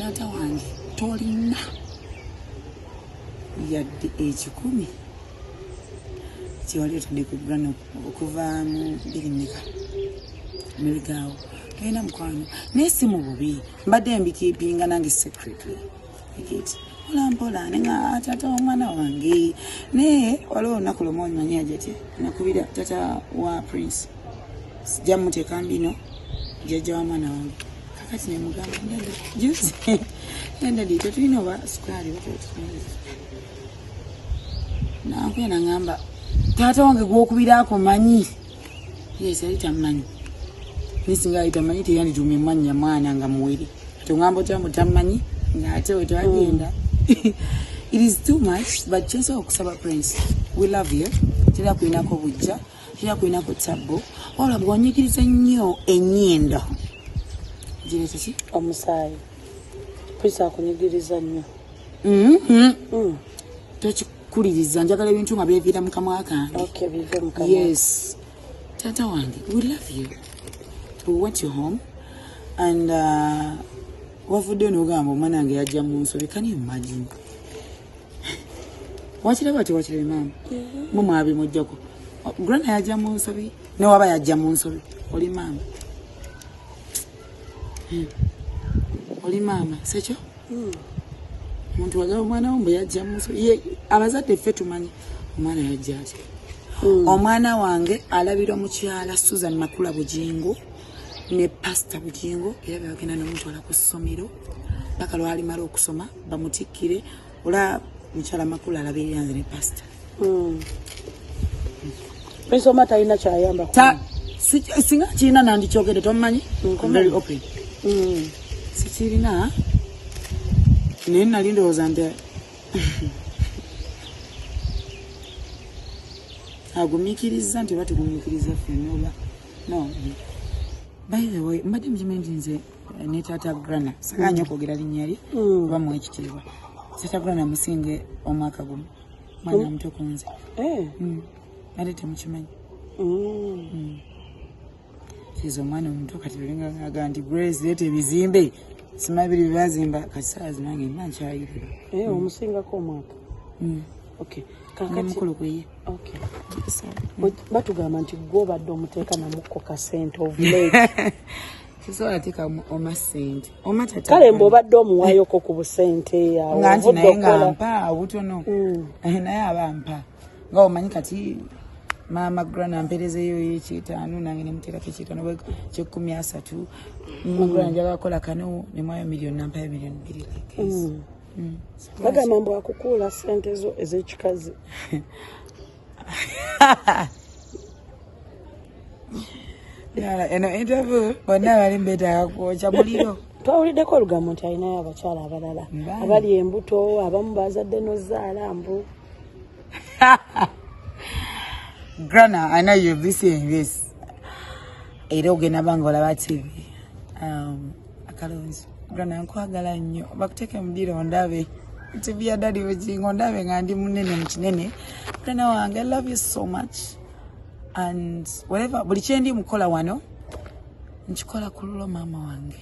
taata wange tolina yadde ekikumi kiwali otadde ku Grana okuva mu birimika mirigaawo tolina mukwano naye si mu bubi mbadde mbikiipinga nange secretly mpola nenga taata w'omwana wange naye waliwo olunaku lumu omanyi ajati nakubira taata wa Prince sijja muteeka mbino jjajja wa mwana wange kakati nemugamba juzi ndadi tetulina oba sukali nakwena ngamba taata wange gwokubirako manyi yes ali tamanyi nisinga ali tamanyi teyandituumye mwanya mwana nga muwere tongamba otya mutamanyi ng'ate wetwagenda. It is too much, but just okusaba Prince, we love you. Tira kuinako bujja, tira kuinako tabbo. Ola bwonyikiriza nnyo ennyindo. Jirete ki? Omusaayi. Prince akunyigiriza nnyo. Tokikuliriza njagala ebintu nga byevira mu kamwa kange. Okay, bive mu kamwa. Yes. Tata wange, we love you. We want you home. And wavudde n'ogamba omwana wange yajja mu nsobi. Can you imagine? Wakiraba tewakiraba maama? Mumwabi mujjako. Grana yajja mu nsobi. Ne waba yajja mu nsobi. Oli maama. Oli maama. Sekyo? Omuntu wagaba omwana wombe yajja mu nsobi. Abazadde ffe tumanyi omwana yajja ati. Omwana wange alabirwa mukyala Susan Makula Bujingo. Ne Pastor Bujingo era bagenda n'omutwala ku ssomero paka lwali mala okusoma bamutikkire ola mukyala Makulu alabirira yanze ne Pastor. Ensoma talina kyayamba singa kirina nandikyogedde tomumanyi very open sikirina naye nali ndowooza nti agumiikiriza nti oba tegumiikiriza ffenna oba no. By the way, mbadde mukimanyi nze ne taata Grana saganya okwogera linnya lye oba mu ekitiibwa taata Grana musinge omwaka gumu mwana muto ku nze mbadde temukimanyi kiza omwana omuto kati olinga aga nti Grace leeta ebizimbe simanyi biri byebazimba kati saa zinange mba nkyayirira omusingako omwaka okay kakati mukulu kweye okay batugamba nti gwobadde omuteeka namukko ka sente of late kisobola teeka oma sente oma tata kale mbwobadde omuwayoko ku busente yawo nga nti naye nga mpa obutono naye aba mpa nga omanyi kati maama Grana mperezeyo y'ekitaano nange nemuteerako ekitaano ky'ekkumi asatu Grana njagala kukola kano nemwayo miliyoni nampayo miliyoni 2 bagamba mbu akukuula sente zo ez'ekikazi eno interview bonna bali mbeetaaga kwokya muliro twawuliddeko olugambo nti alinayo abakyala abalala abali embuto abamu bazadde nozaala mbu Grana, I know you'll be seeing this. Era ogenda banga olaba TV. Akalonzi. Grana nkwagala nnyo. Bakuteeke mudiro ondabe. TV ya Daddy Bujingo ondabe nga ndi munene mu kinene. Grana wange, I love you so much. And whatever, buli kye ndi mukola wano, nkikola ku lulwo maama wange.